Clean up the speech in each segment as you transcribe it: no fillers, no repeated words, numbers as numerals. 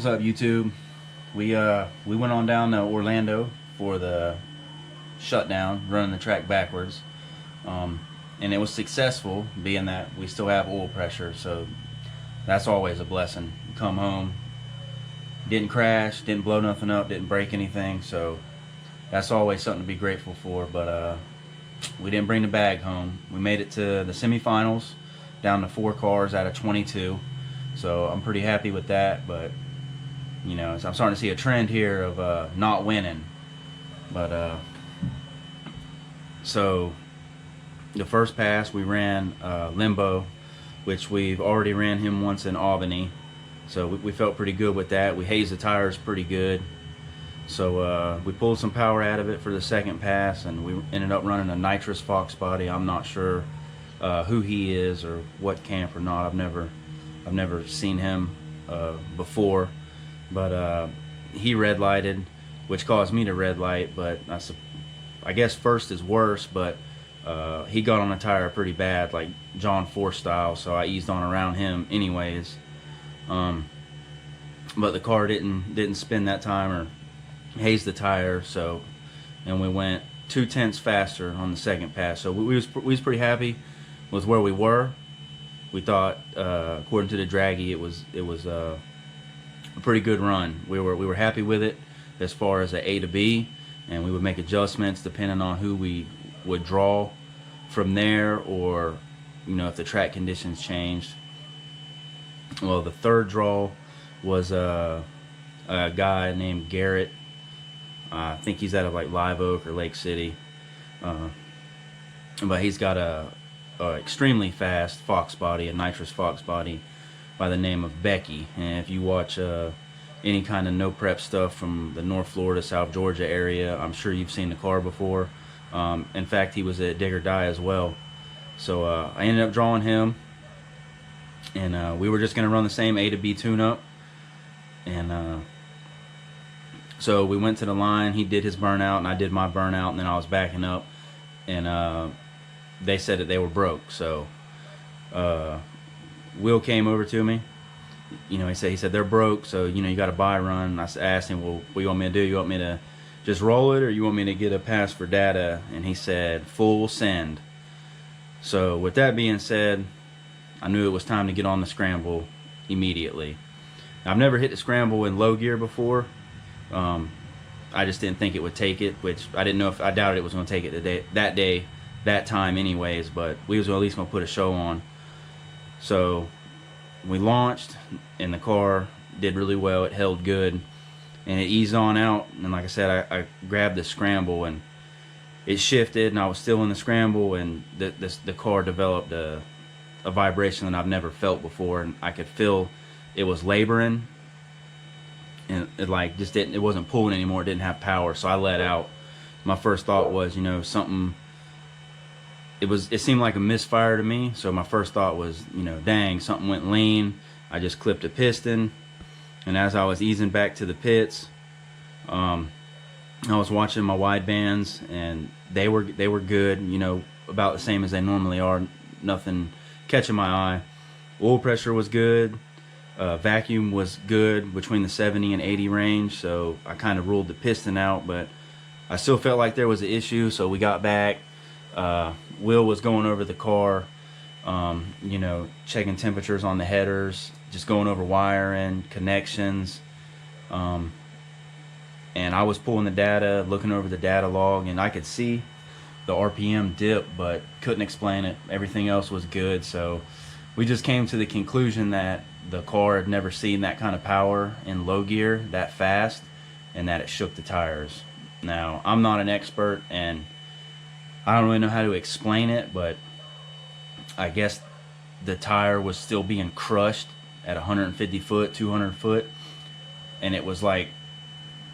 What's up, YouTube? We went on down to Orlando for the shutdown, running the track backwards, and it was successful, being that we still have oil pressure, so that's always a blessing. Come home, didn't crash, didn't blow nothing up, didn't break anything, so that's always something to be grateful for. But we didn't bring the bag home. We made it to the semifinals, down to 4 cars out of 22, so I'm pretty happy with that. But you know, I'm starting to see a trend here of not winning. But so the first pass we ran Limbo, which we've already ran him once in Albany, so we felt pretty good with that. We hazed the tires pretty good, so we pulled some power out of it for the second pass, and we ended up running a nitrous Fox body. I'm not sure who he is or what camp or not. I've never seen him before. But he red lighted, which caused me to red light. But I guess first is worse. But he got on a tire pretty bad, like John Force style. So I eased on around him anyways. But the car didn't spin that time or haze the tire. So, and we went 0.2 faster on the second pass. So we was pretty happy with where we were. We thought, according to the draggy, it was a pretty good run. We were happy with it as far as a to B, and we would make adjustments depending on who we would draw from there, or you know, if the track conditions changed. Well, the third draw was a guy named Garrett. I think he's out of like Live Oak or Lake City, but he's got a extremely fast Fox body, a nitrous Fox body, by the name of Becky. And if you watch any kind of Noprep stuff from the North Florida, South Georgia area, I'm sure you've seen the car before. In fact, he was at Dig or Die as well. So I ended up drawing him, and we were just going to run the same A to B tune-up. And so we went to the line. He did his burnout, and I did my burnout, and then I was backing up, and they said that they were broke. So Will came over to me. You know, he said they're broke, so you know, you got a buy run. I asked him, well, what do you want me to do? You want me to just roll it, or you want me to get a pass for data? And he said full send. So with that being said, I knew it was time to get on the scramble immediately. I've never hit the scramble in low gear before. I just didn't think it would take it, which I didn't know if I doubted it was going to take it that time anyways, but we was at least going to put a show on. So we launched, and the car did really well. It held good, and it eased on out. And like I said, I grabbed the scramble, and it shifted, and I was still in the scramble, and the car developed a vibration that I've never felt before, and I could feel it was laboring, and it like just didn't, it wasn't pulling anymore. It didn't have power, so I let out. My first thought was, you know, something. It seemed like a misfire to me, so my first thought was, you know, dang, something went lean. I just clipped a piston, and as I was easing back to the pits, I was watching my wide bands, and they were good, you know, about the same as they normally are. Nothing catching my eye. Oil pressure was good. Vacuum was good between the 70 and 80 range, so I kind of ruled the piston out, but I still felt like there was an issue. So we got back. Will was going over the car, you know, checking temperatures on the headers, just going over wiring, connections, and I was pulling the data, looking over the data log, and I could see the RPM dip, but couldn't explain it. Everything else was good, so we just came to the conclusion that the car had never seen that kind of power in low gear that fast, and that it shook the tires. Now, I'm not an expert, and I don't really know how to explain it, but I guess the tire was still being crushed at 150 foot, 200 foot, and it was like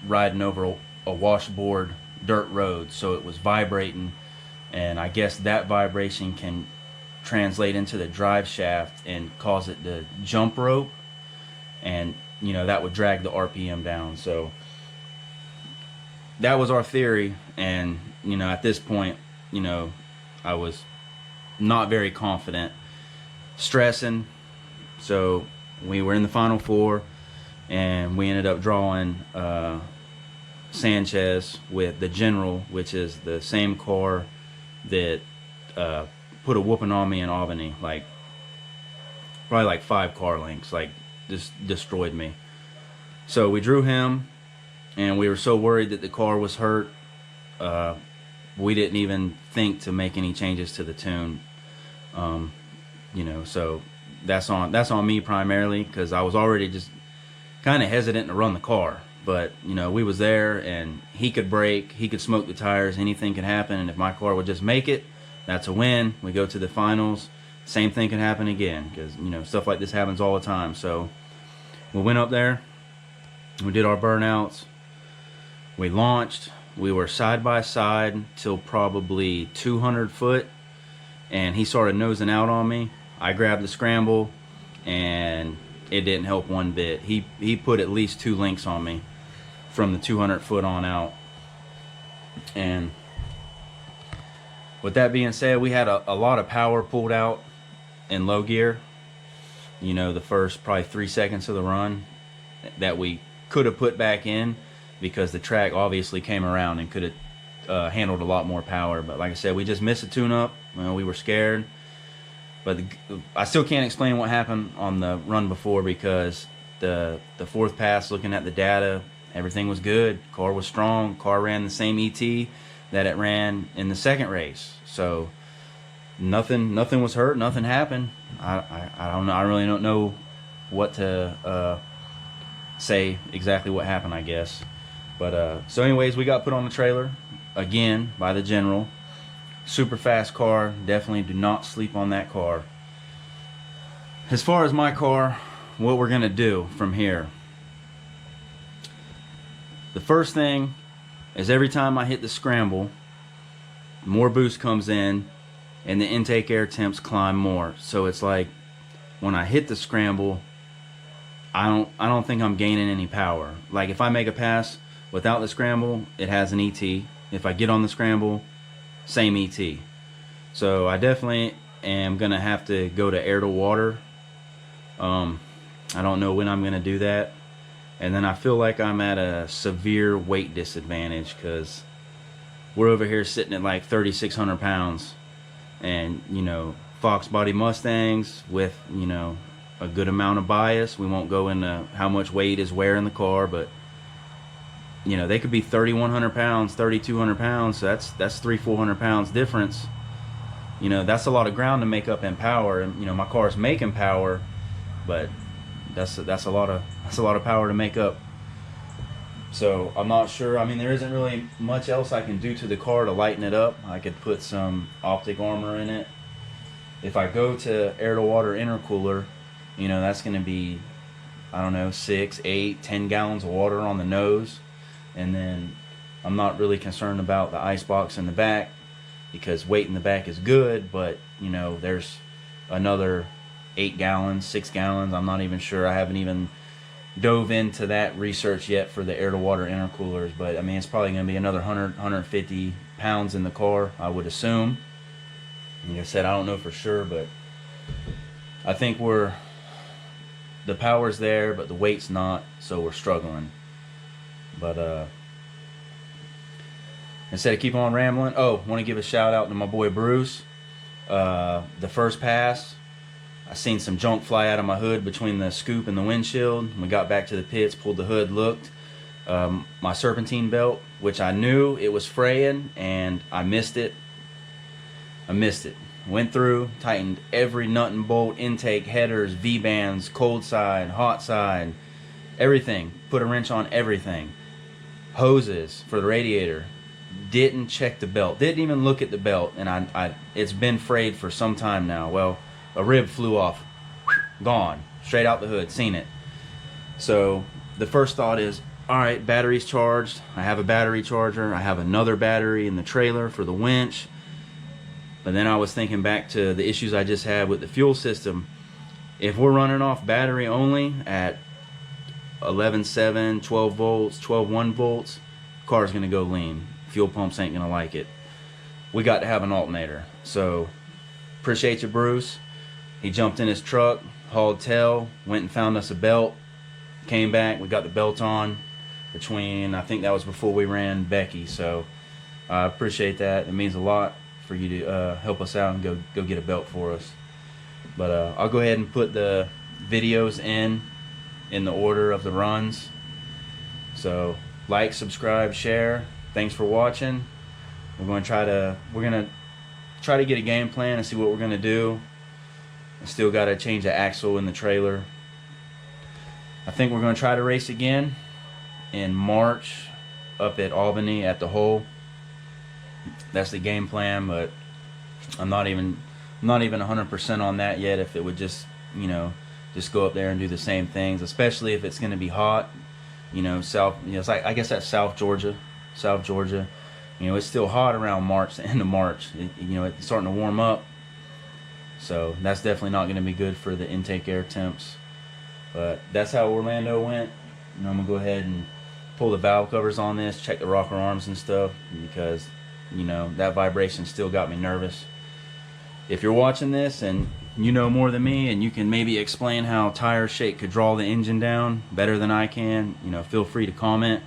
riding over a washboard dirt road, so it was vibrating, and I guess that vibration can translate into the drive shaft and cause it to jump rope, and you know, that would drag the RPM down. So that was our theory, and you know, at this point, you know, I was not very confident, stressing. So we were in the final 4. and we ended up drawing Sanchez with the General, which is the same car that put a whooping on me in Albany, like probably like 5 car lengths, like just destroyed me. So we drew him, and we were so worried that the car was hurt, we didn't even think to make any changes to the tune. You know, so that's on me primarily, because I was already just kind of hesitant to run the car. But you know, we was there, and he could brake, he could smoke the tires, anything could happen. And if my car would just make it, that's a win. We go to the finals, same thing could happen again, because you know, stuff like this happens all the time. So we went up there, we did our burnouts, we launched, we were side by side till probably 200 foot, and he started nosing out on me. I grabbed the scramble, and it didn't help one bit. He put at least 2 links on me from the 200 foot on out. And with that being said, we had a lot of power pulled out in low gear. You know, the first probably 3 seconds of the run that we could have put back in, because the track obviously came around and could have handled a lot more power. But like I said, we just missed a tune-up. Well, we were scared. But I still can't explain what happened on the run before, because the 4th pass, looking at the data, everything was good. Car was strong. Car ran the same ET that it ran in the 2nd race. So nothing was hurt. Nothing happened. I don't know. I really don't know what to say exactly what happened, I guess. But so anyways, we got put on the trailer again by the General. Super fast car. Definitely do not sleep on that car. As far as my car, what we're gonna do from here, the first thing is every time I hit the scramble, more boost comes in and the intake air temps climb more. So it's like when I hit the scramble, I don't think I'm gaining any power. Like if I make a pass without the scramble, it has an ET. If I get on the scramble, same ET. So I definitely am gonna have to go to air to water. I don't know when I'm gonna do that. And then I feel like I'm at a severe weight disadvantage, because we're over here sitting at like 3,600 pounds, and you know, Fox body Mustangs with, you know, a good amount of bias. We won't go into how much weight is where in the car, but you know, they could be 3,100 pounds, 3,200 pounds. So that's 300-400 pounds difference. You know, that's a lot of ground to make up in power. And you know, my car is making power, but that's a lot of power to make up. So I'm not sure. I mean, there isn't really much else I can do to the car to lighten it up. I could put some optic armor in it. If I go to air to water intercooler, you know, that's going to be, I don't know, 6, 8, 10 gallons of water on the nose. And then I'm not really concerned about the ice box in the back, because weight in the back is good, but you know, there's another 8 gallons, 6 gallons. I'm not even sure. I haven't even dove into that research yet for the air to water intercoolers, but I mean, it's probably going to be another 150 pounds in the car, I would assume. Like I said, I don't know for sure, but I think the power's there, but the weight's not, so we're struggling. But instead of keep on rambling, want to give a shout out to my boy Bruce. The first pass, I seen some junk fly out of my hood between the scoop and the windshield. We got back to the pits, pulled the hood, looked. My serpentine belt, which I knew it was fraying, and I missed it. Went through, tightened every nut and bolt, intake, headers, V-bands, cold side, hot side, everything. Put a wrench on everything. Hoses for the radiator. Didn't check the belt. Didn't even look at the belt, and it's been frayed for some time now. Well, a rib flew off. Gone. Straight out the hood. Seen it. So the first thought is, alright, battery's charged. I have a battery charger. I have another battery in the trailer for the winch. But then I was thinking back to the issues I just had with the fuel system. If we're running off battery only at 11.7, 12 volts, 12.1 volts, car's going to go lean. Fuel pumps ain't going to like it. We got to have an alternator. So, appreciate you, Bruce. He jumped in his truck, hauled tail, went and found us a belt, came back, we got the belt on between, I think that was before we ran Becky, so I appreciate that. It means a lot for you to help us out and go get a belt for us. But I'll go ahead and put the videos in the order of the runs. So like, subscribe, share. Thanks for watching. We're gonna try to get a game plan and see what we're gonna do. I still gotta change the axle in the trailer. I think we're gonna try to race again in March up at Albany at the hole. That's the game plan, but I'm not even 100% on that yet. If it would just go up there and do the same things, especially if it's going to be hot, it's like, I guess that's South Georgia. It's still hot around March, the end of March. It's starting to warm up, so that's definitely not going to be good for the intake air temps. But that's how Orlando went. I'm gonna go ahead and pull the valve covers on this, check the rocker arms and stuff, because that vibration still got me nervous. If you're watching this and you know more than me and you can maybe explain how tire shake could draw the engine down better than I can, feel free to comment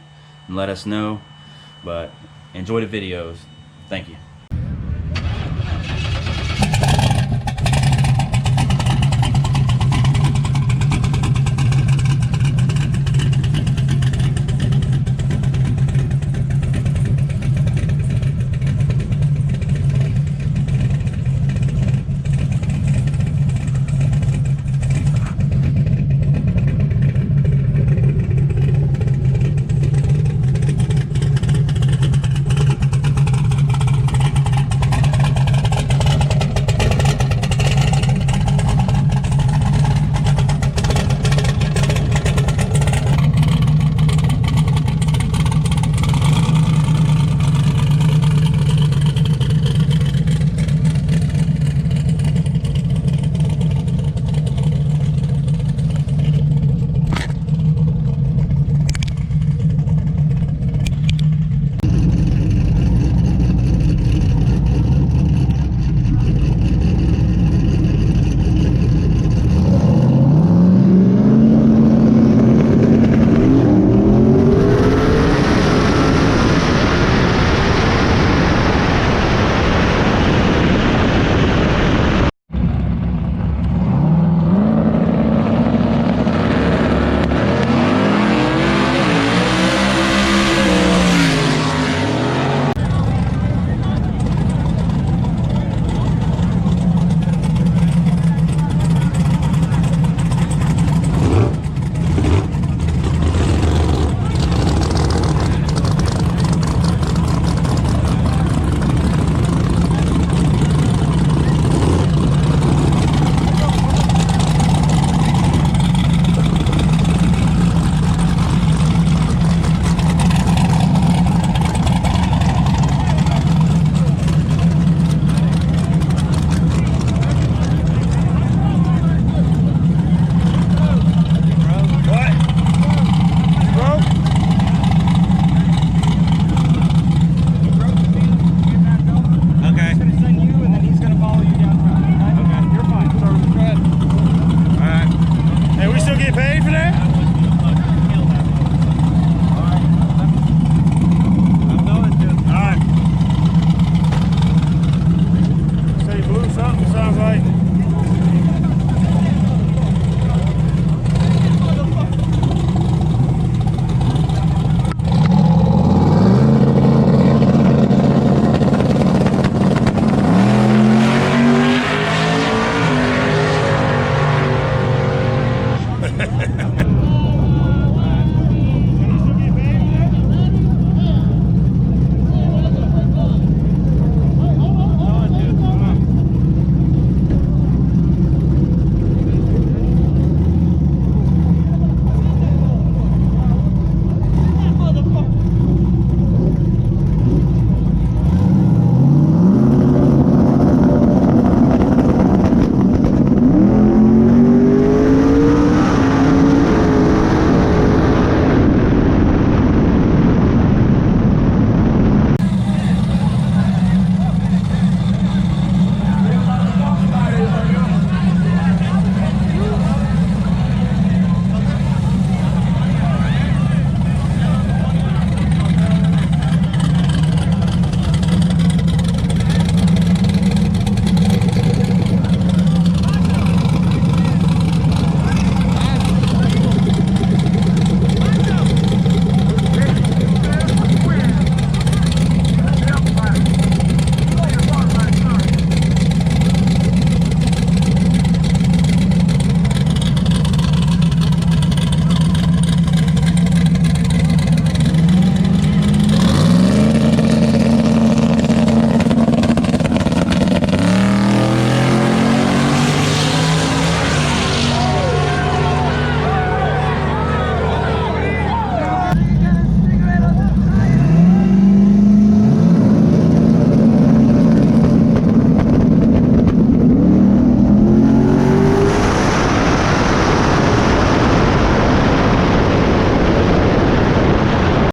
and let us know. But enjoy the videos. Thank you.